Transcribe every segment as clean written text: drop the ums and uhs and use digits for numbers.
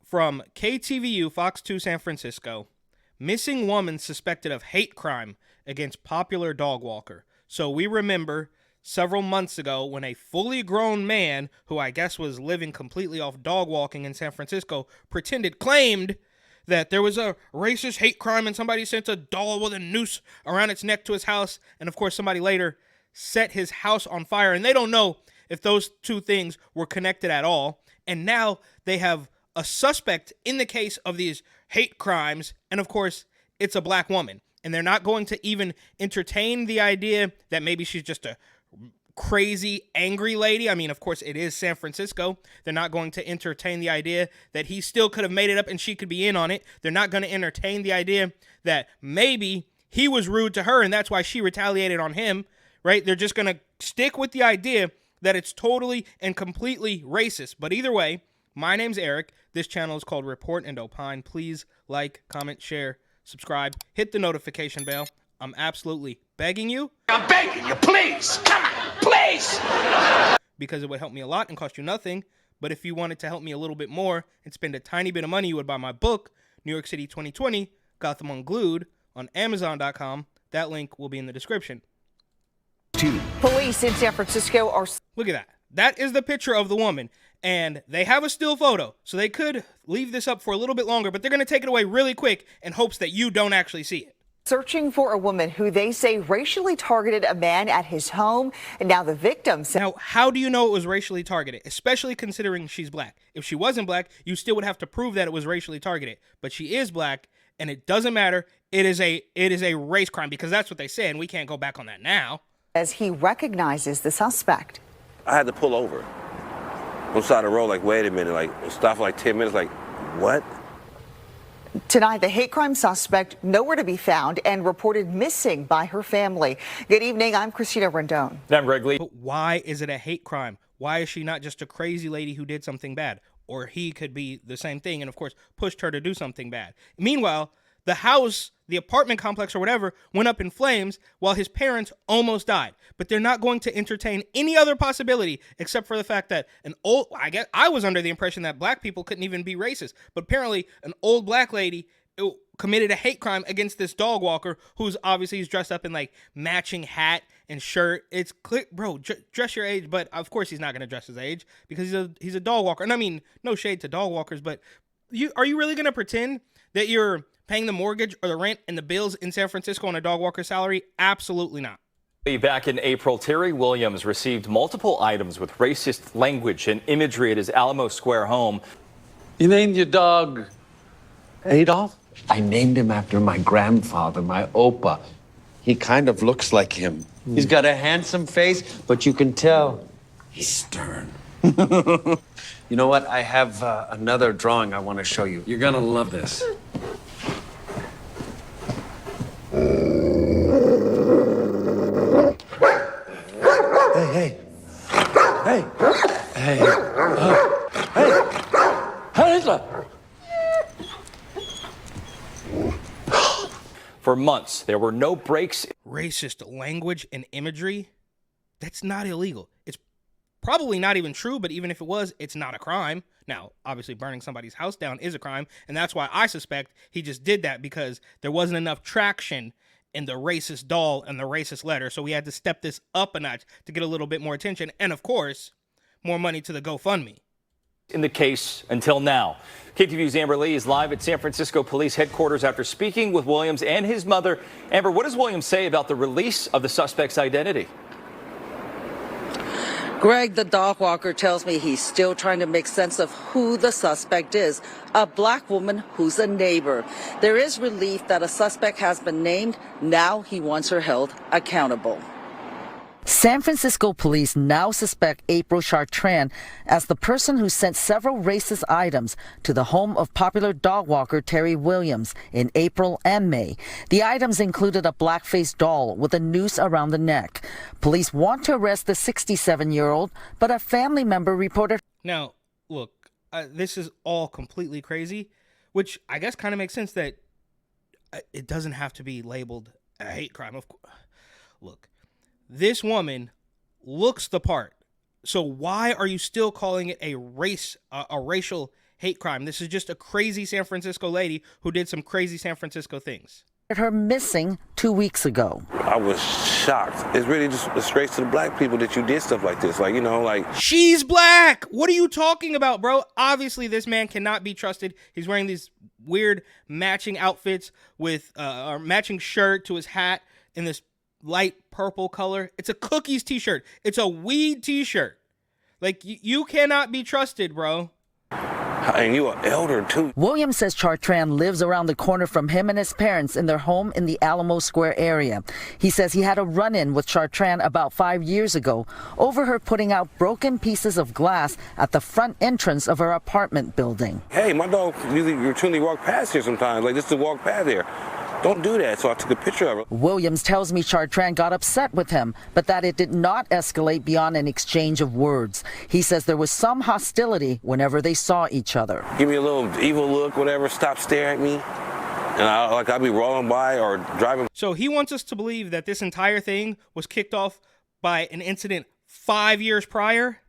From KTVU, Fox 2 San Francisco, missing woman suspected of hate crime against popular dog walker. So we remember several months ago when a fully grown man, who I guess was living completely off dog walking in San Francisco, claimed that there was a racist hate crime and somebody sent a doll with a noose around its neck to his house. And of course, somebody later set his house on fire. And they don't know if those two things were connected at all. And now they have a suspect in the case of these hate crimes, and of course, it's a black woman. And they're not going to even entertain the idea that maybe she's just a crazy, angry lady. I mean, of course, it is San Francisco. They're not going to entertain the idea that he still could have made it up and she could be in on it. They're not going to entertain the idea that maybe he was rude to her and that's why she retaliated on him, right? They're just going to stick with the idea that it's totally and completely racist. But either way, my name's Eric. This channel is called Report and Opine. Please like, comment, share, subscribe, hit the notification bell. I'm absolutely begging you. I'm begging you, please. Come on, please. Because it would help me a lot and cost you nothing. But if you wanted to help me a little bit more and spend a tiny bit of money, you would buy my book, New York City 2020, Gotham Unglued, on Amazon.com. That link will be in the description. Police in San Francisco are... Look at that. That is the picture of the woman. And they have a still photo, so they could leave this up for a little bit longer, but they're going to take it away really quick in hopes that you don't actually see it. Searching for a woman who they say racially targeted a man at his home, and now the victim said... Now, how do you know it was racially targeted, especially considering she's black? If she wasn't black, you still would have to prove that it was racially targeted, but she is black, and it doesn't matter. It is a race crime, because that's what they say, and we can't go back on that now. As he recognizes the suspect. I had to pull over on the side of the road, like, wait a minute, like, stop for like 10 minutes, like, what? Tonight, the hate crime suspect nowhere to be found and reported missing by her family. Good evening, I'm Christina Rendon. I'm Greg Lee. But why is it a hate crime? Why is she not just a crazy lady who did something bad? Or he could be the same thing and, of course, pushed her to do something bad. Meanwhile, the house, the apartment complex or whatever, went up in flames while his parents almost died. But they're not going to entertain any other possibility except for the fact that I was under the impression that black people couldn't even be racist. But apparently an old black lady committed a hate crime against this dog walker who's obviously he's dressed up in like matching hat and shirt. It's clear, bro, dress your age. But of course he's not going to dress his age because he's a dog walker. And I mean, no shade to dog walkers, but are you really going to pretend that you're paying the mortgage or the rent and the bills in San Francisco on a dog walker salary? Absolutely not. Back in April, Terry Williams received multiple items with racist language and imagery at his Alamo Square home. You named your dog Adolf? I named him after my grandfather, my Opa. He kind of looks like him. He's got a handsome face, but you can tell He's stern. You know what? I have another drawing I want to show you. You're gonna love this. Hey. Hey! Hey, Hitler! For months, there were no breaks. Racist language and imagery, that's not illegal. It's probably not even true, but even if it was, it's not a crime. Now, obviously, burning somebody's house down is a crime, and that's why I suspect he just did that because there wasn't enough traction in the racist doll and the racist letter, so we had to step this up a notch to get a little bit more attention, and of course, more money to the GoFundMe. In the case until now. KTVU's Amber Lee is live at San Francisco Police Headquarters after speaking with Williams and his mother. Amber, what does Williams say about the release of the suspect's identity? Greg, the dog walker, tells me he's still trying to make sense of who the suspect is, a black woman who's a neighbor. There is relief that a suspect has been named. Now he wants her held accountable. San Francisco police now suspect April Chartrand as the person who sent several racist items to the home of popular dog walker Terry Williams in April and May. The items included a black-faced doll with a noose around the neck. Police want to arrest the 67-year-old, but a family member reported... Now, look, this is all completely crazy, which I guess kind of makes sense that it doesn't have to be labeled a hate crime. Of course. Look. This woman looks the part. So why are you still calling it a racial hate crime. This is just a crazy San Francisco lady who did some crazy San Francisco things. Her missing 2 weeks ago. I was shocked. It's really just a disgrace to the black people that you did stuff like this. Like, you know, like... She's black! What are you talking about, bro? Obviously, this man cannot be trusted. He's wearing these weird matching outfits with a matching shirt to his hat in this light purple color. It's a Cookies t-shirt. It's a weed t-shirt. Like, you cannot be trusted, bro. And you are elder, too. Williams says Chartrand lives around the corner from him and his parents in their home in the Alamo Square area. He says he had a run-in with Chartrand about 5 years ago over her putting out broken pieces of glass at the front entrance of her apartment building. Hey, my dog usually routinely walk past here sometimes, like just to walk past here. Don't do that, so I took a picture of it. Williams tells me Chartrand got upset with him, but that it did not escalate beyond an exchange of words. He says there was some hostility whenever they saw each other. Give me a little evil look, whatever, stop staring at me. And I'll be rolling by or driving. So he wants us to believe that this entire thing was kicked off by an incident 5 years prior?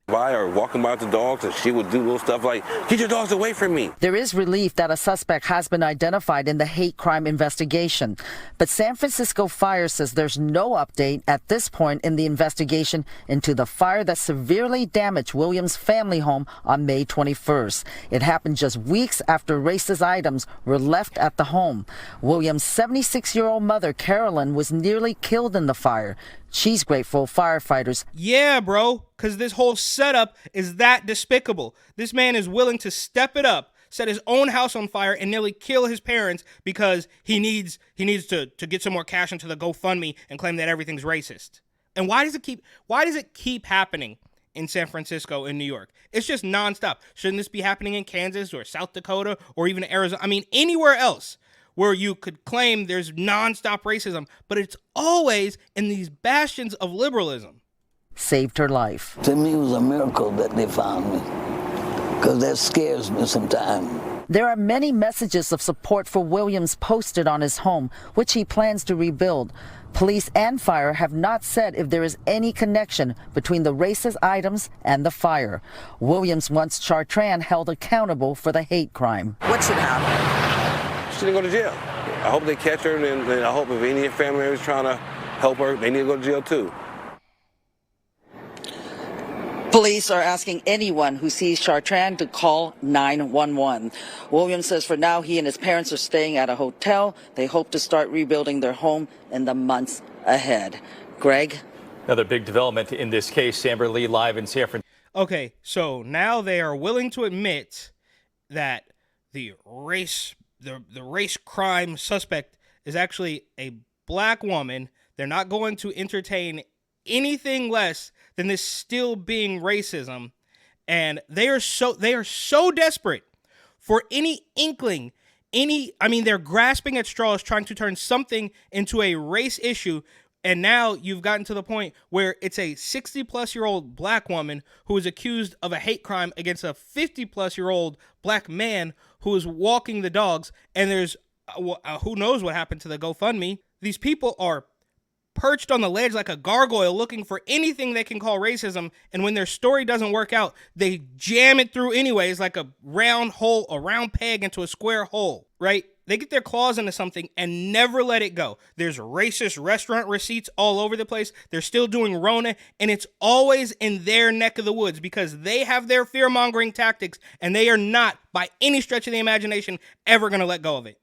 By or walking by with the dogs, and she would do little stuff like, get your dogs away from me. There is relief that a suspect has been identified in the hate crime investigation, but San Francisco Fire says there's no update at this point in the investigation into the fire that severely damaged Williams' family home on May 21st. It happened just weeks after racist items were left at the home. Williams' 76-year-old mother, Carolyn, was nearly killed in the fire. She's grateful firefighters. Yeah, bro, because this whole setup is that despicable. This man is willing to step it up, set his own house on fire, and nearly kill his parents because he needs to get some more cash into the GoFundMe and claim that everything's racist. And why does it keep happening in San Francisco and New York? It's just nonstop. Shouldn't this be happening in Kansas or South Dakota or even Arizona? I mean, anywhere else where you could claim there's nonstop racism, but it's always in these bastions of liberalism. Saved her life. To me, it was a miracle that they found me, because that scares me sometimes. There are many messages of support for Williams posted on his home, which he plans to rebuild. Police and fire have not said if there is any connection between the racist items and the fire. Williams wants Chartrand held accountable for the hate crime. What should happen? She didn't go to jail. I hope they catch her, and I hope if any of her family members trying to help her, they need to go to jail too. Police are asking anyone who sees Chartrand to call 911. Williams says for now he and his parents are staying at a hotel. They hope to start rebuilding their home in the months ahead. Greg? Another big development in this case. Amber Lee live in San Francisco. Okay, so now they are willing to admit that the race crime suspect is actually a black woman. They're not going to entertain anything less than this still being racism. And they are so desperate for any inkling, they're grasping at straws trying to turn something into a race issue. And now you've gotten to the point where it's a 60-plus-year-old black woman who is accused of a hate crime against a 50-plus-year-old black man who is walking the dogs. And there's who knows what happened to the GoFundMe. These people are perched on the ledge like a gargoyle looking for anything they can call racism. And when their story doesn't work out, they jam it through anyways, like a round peg into a square hole, right? They get their claws into something and never let it go. There's racist restaurant receipts all over the place. They're still doing Rona, and it's always in their neck of the woods because they have their fear-mongering tactics, and they are not, by any stretch of the imagination, ever going to let go of it.